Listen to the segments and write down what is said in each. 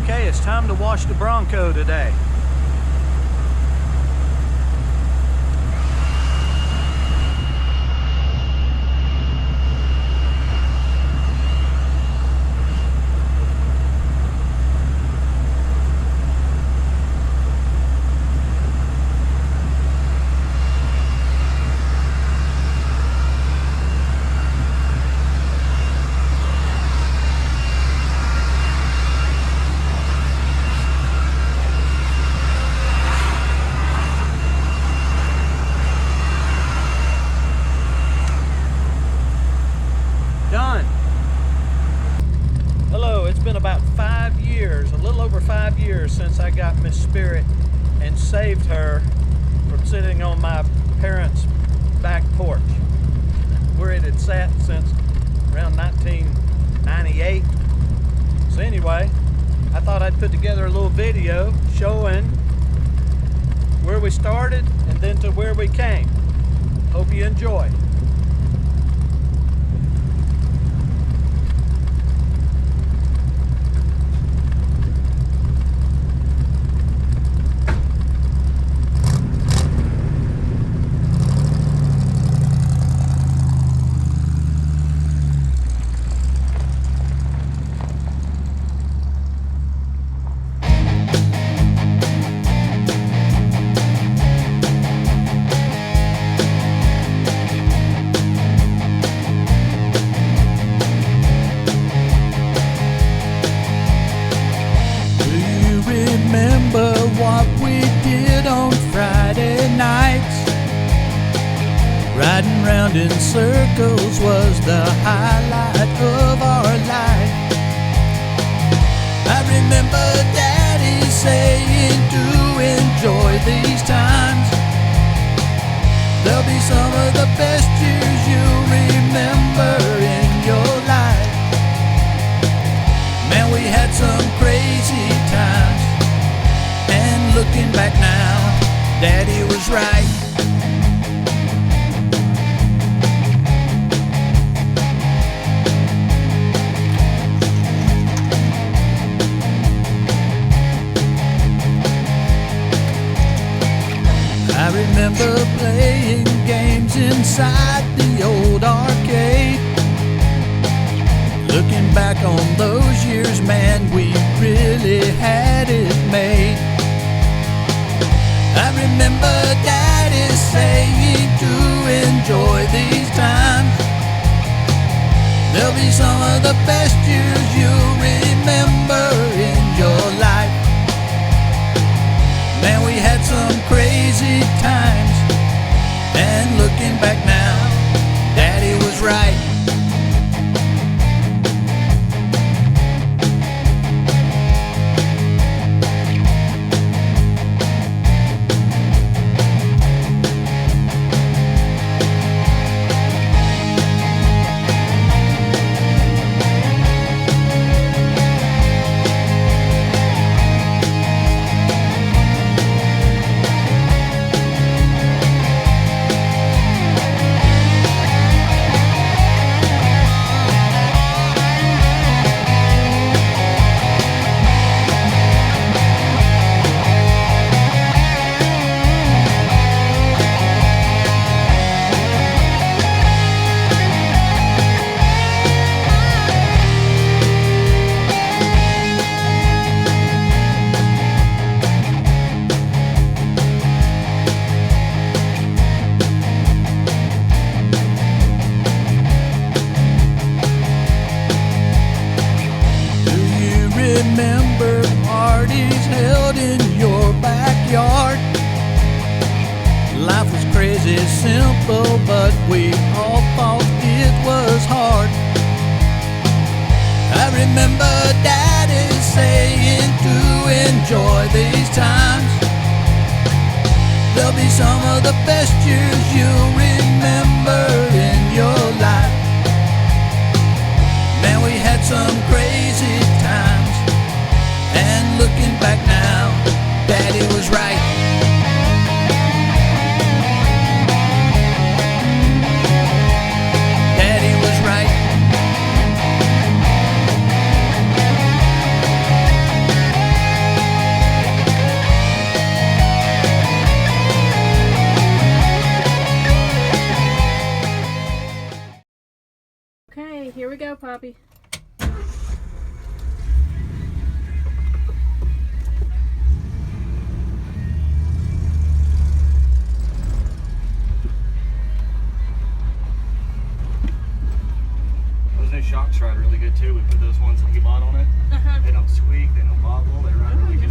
Okay, it's time to wash the Bronco today. Done. Hello, it's been about 5 years, a little over 5 years since I got Miss Spirit and saved her from sitting on my parents' back porch, where it had sat since around 1998. So anyway, I thought I'd put together a little video showing where we started and then to where we came. Hope you enjoy. Remember what we did on Friday nights? Riding round in circles was the highlight of our life. I remember Daddy saying to enjoy these times. They'll be some of the best years you'll remember in your life. Man, we had some crazy times. And looking back now, Daddy was right. I remember playing games inside the old arcade. Looking back on those years, man, we really had it made. I remember Daddy saying to enjoy these times. They'll be some of the best years you'll remember in your life. Man, we had some crazy times. And looking back now, Daddy was right. Remember parties held in your backyard. Life was crazy simple, but we all thought it was hard. I remember Daddy saying to enjoy these times. They'll be some of the best years you'll remember in your life. Man, we had some crazy times. And looking back now, Daddy was right. Daddy was right. Bobby? Those new shocks ride really good too. We put those ones that you bought on it. They don't squeak, they don't bobble, they ride really good.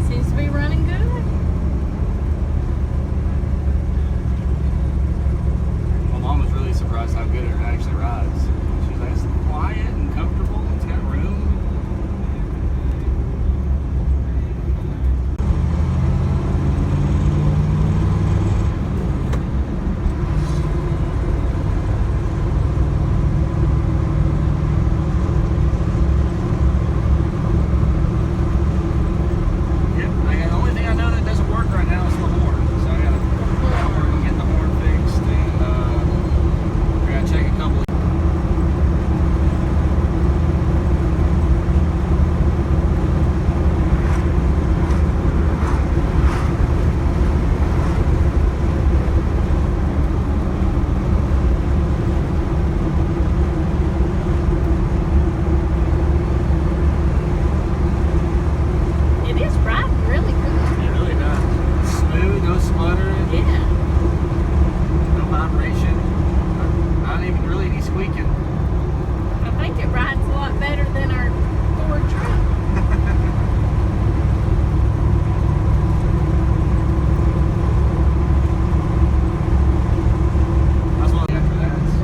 Seems to be running good. My mom was really surprised how good it actually rides. She's like, it's quiet and comfortable, it's got room. Yep, the only thing I know that doesn't work right now is the horn. So I gotta work on getting the horn fixed, and I gotta check a couple of It is riding really good. It really does. Smooth, no sputtering, Yeah. no vibration, not even really any squeaking. I think it rides a lot better than our Ford truck. That's what after that, it's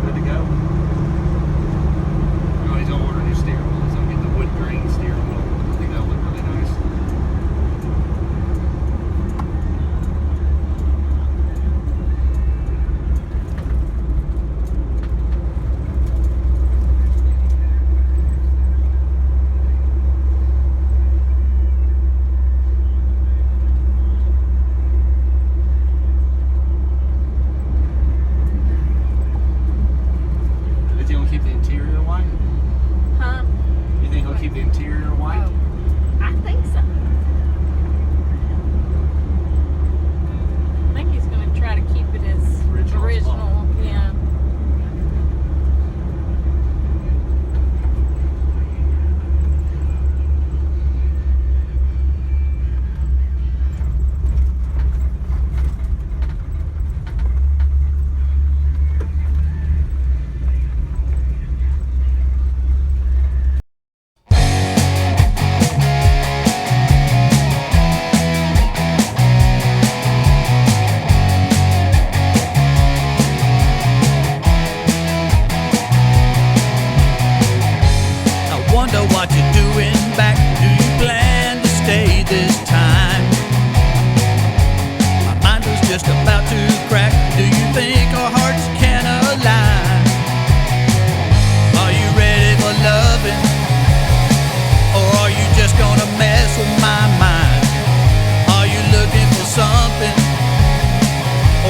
good to go. Oh, he's gonna order a new steering wheel. He's gonna get the wood grain steering wheel. I think that'll look really nice. You think he'll keep the interior white? Huh? You think he'll keep the interior white? Oh, I think so. I think he's going to try to keep it as Original as original. possible. Yeah. I wonder what you're doing back. Do you plan to stay this time? My mind was just about to crack. Do you think our hearts can align? Are you ready for loving? Or are you just gonna mess with my mind? Are you looking for something?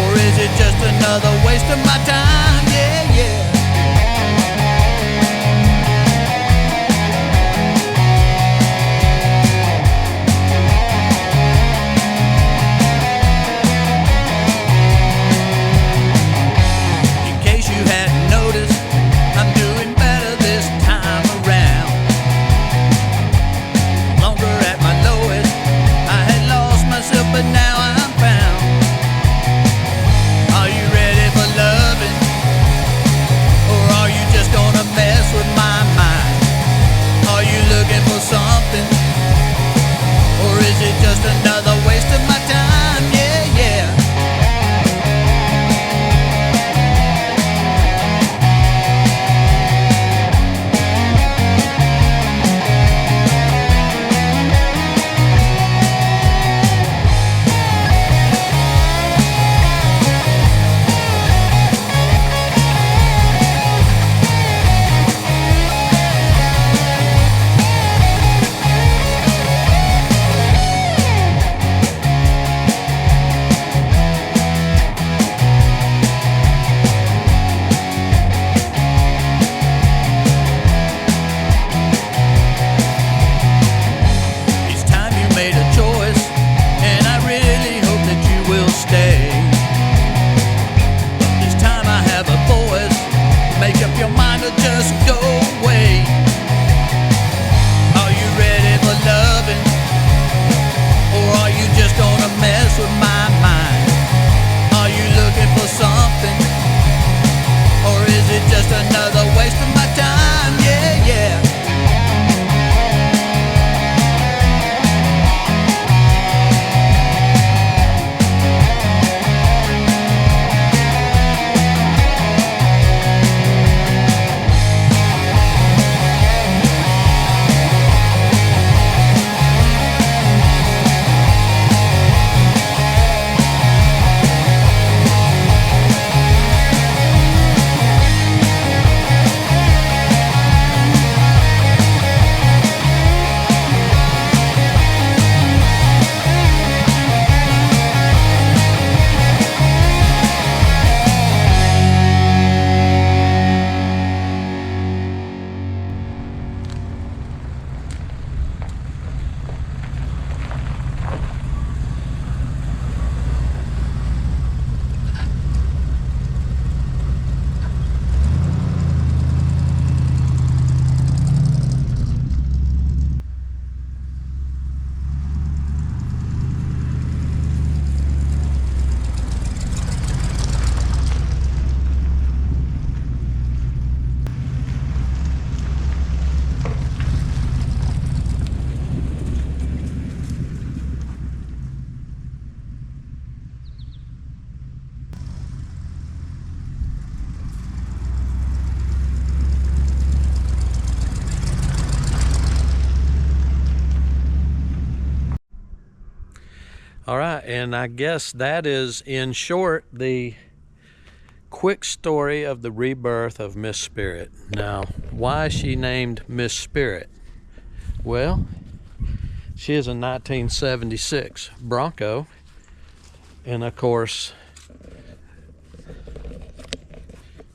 Or is it just another waste of my time? Yeah, yeah. In case you hadn't noticed, I'm doing better this time around. Longer at my lowest, I had lost myself, but now I'm found. Are you ready for loving? All right, and I guess that is, in short, the quick story of the rebirth of Miss Spirit. Now, why is she named Miss Spirit? Well, she is a 1976 Bronco, and of course,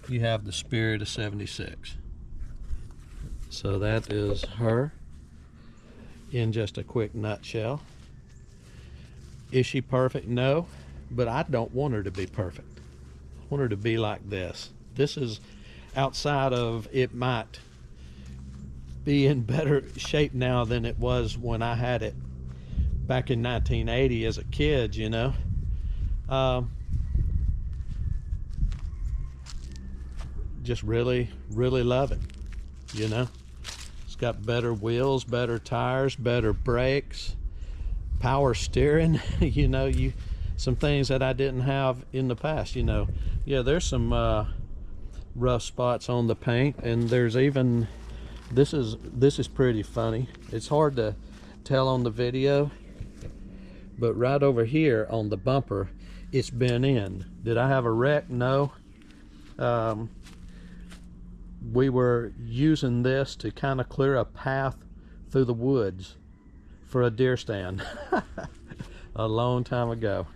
you have the Spirit of 76. So that is her in just a quick nutshell. Is she perfect? No, but I don't want her to be perfect. I want her to be like this. This is outside of, it might be in better shape now than it was when I had it back in 1980 as a kid, you know. Just really love it, you know. It's got better wheels, better tires, better brakes, power steering. You know, some things that I didn't have in the past, you know. Yeah, there's some rough spots on the paint, and there's even, this is pretty funny. It's hard to tell on the video, but right over here on the bumper, it's been in. Did I have a wreck? No. We were using this to kind of clear a path through the woods for a deer stand a long time ago.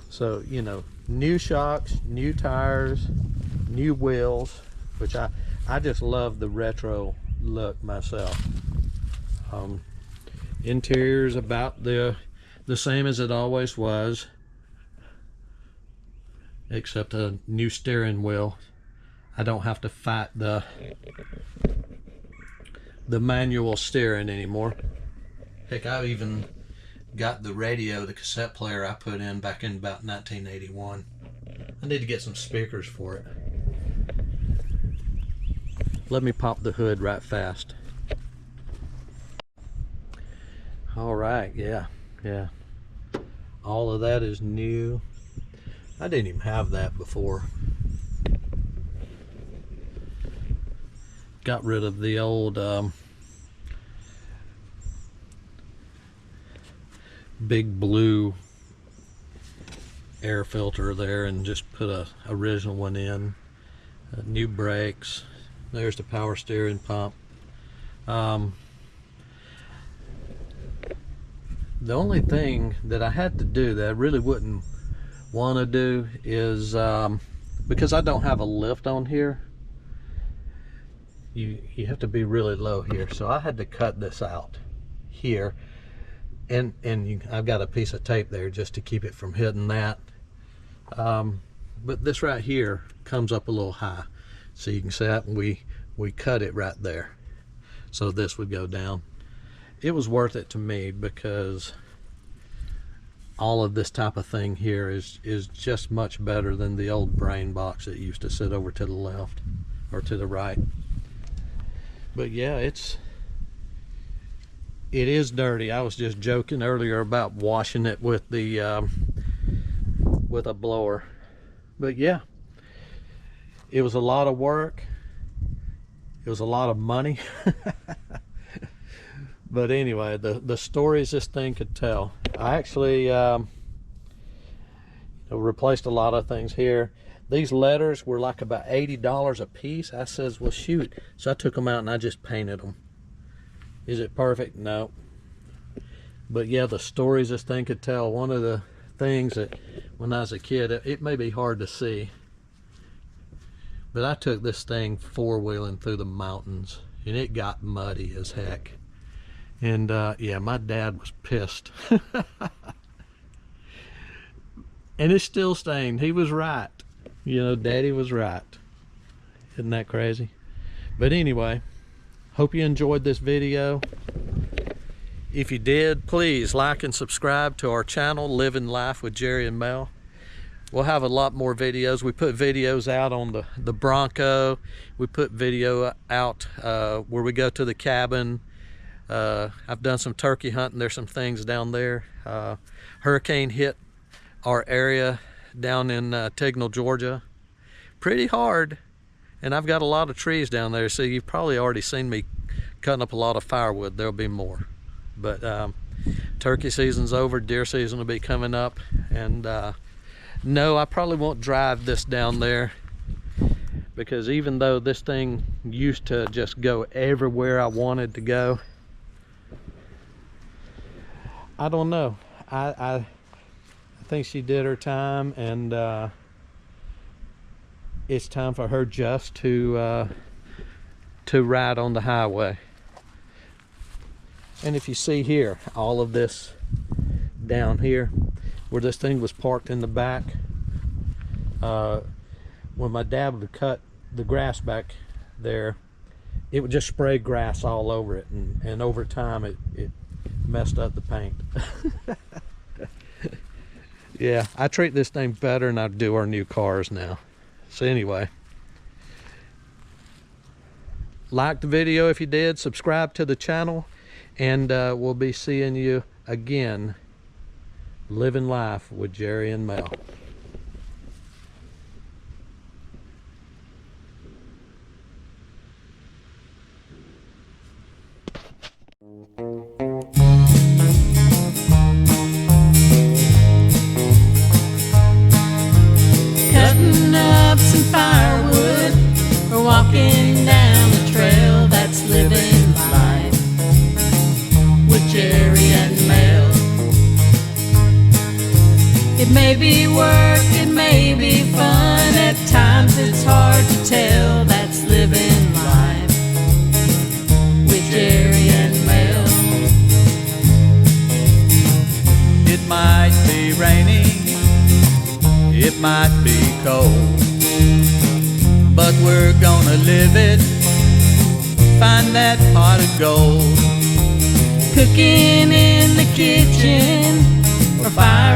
So, you know, new shocks, new tires, new wheels, which I just love the retro look myself. Interior's about the same as it always was, except a new steering wheel. I don't have to fight the manual steering anymore. Heck, I've even got the radio, the cassette player I put in back in about 1981. I need to get some speakers for it. Let me pop the hood right fast. All right, yeah. All of that is new. I didn't even have that before. Got rid of the old big blue air filter there and just put a original one in. New brakes. There's the power steering pump. The only thing that I had to do that I really wouldn't want to do is because I don't have a lift on here, you have to be really low here, so I had to cut this out here, and I've got a piece of tape there just to keep it from hitting that. But this right here comes up a little high, so you can see that we cut it right there, so this would go down. It was worth it to me because all of this type of thing here is just much better than the old brain box that used to sit over to the left or to the right. But yeah, it is dirty. I was just joking earlier about washing it with the with a blower. But yeah, it was a lot of work. It was a lot of money. But anyway, the stories this thing could tell. I actually replaced a lot of things here. These letters were like about $80 a piece. I says, well, shoot. So I took them out and I just painted them. Is it perfect? No. But yeah, the stories this thing could tell. One of the things that when I was a kid, it may be hard to see, but I took this thing four-wheeling through the mountains and it got muddy as heck. And yeah, my dad was pissed. And it's still stained. He was right. You know, Daddy was right. Isn't that crazy? But anyway, hope you enjoyed this video. If you did, please like and subscribe to our channel, Living Life with Jerry and Mel. We'll have a lot more videos. We put videos out on the Bronco. We put video out where we go to the cabin. I've done some turkey hunting. There's some things down there. Hurricane hit our area down in Tignall, Georgia, pretty hard, and I've got a lot of trees down there, so you've probably already seen me cutting up a lot of firewood. There'll be more, but Turkey season's over, deer season will be coming up, and no, I probably won't drive this down there, because even though this thing used to just go everywhere I wanted to go, I don't know. I think she did her time, and it's time for her just to ride on the highway. And if you see here, all of this down here where this thing was parked in the back, when my dad would cut the grass back there, it would just spray grass all over it, and over time it messed up the paint. Yeah, I treat this thing better than I do our new cars now. So anyway, like the video if you did, subscribe to the channel, and we'll be seeing you again, living life with Jerry and Mel. Cutting up some firewood or walking down the trail, that's living life with Jerry and Mel. It may be work, it may be fun, at times it's hard to tell, that's living life with Jerry and Mel. It might be rainy, it might be cold, but we're gonna live it, find that pot of gold. Cooking in the kitchen or fire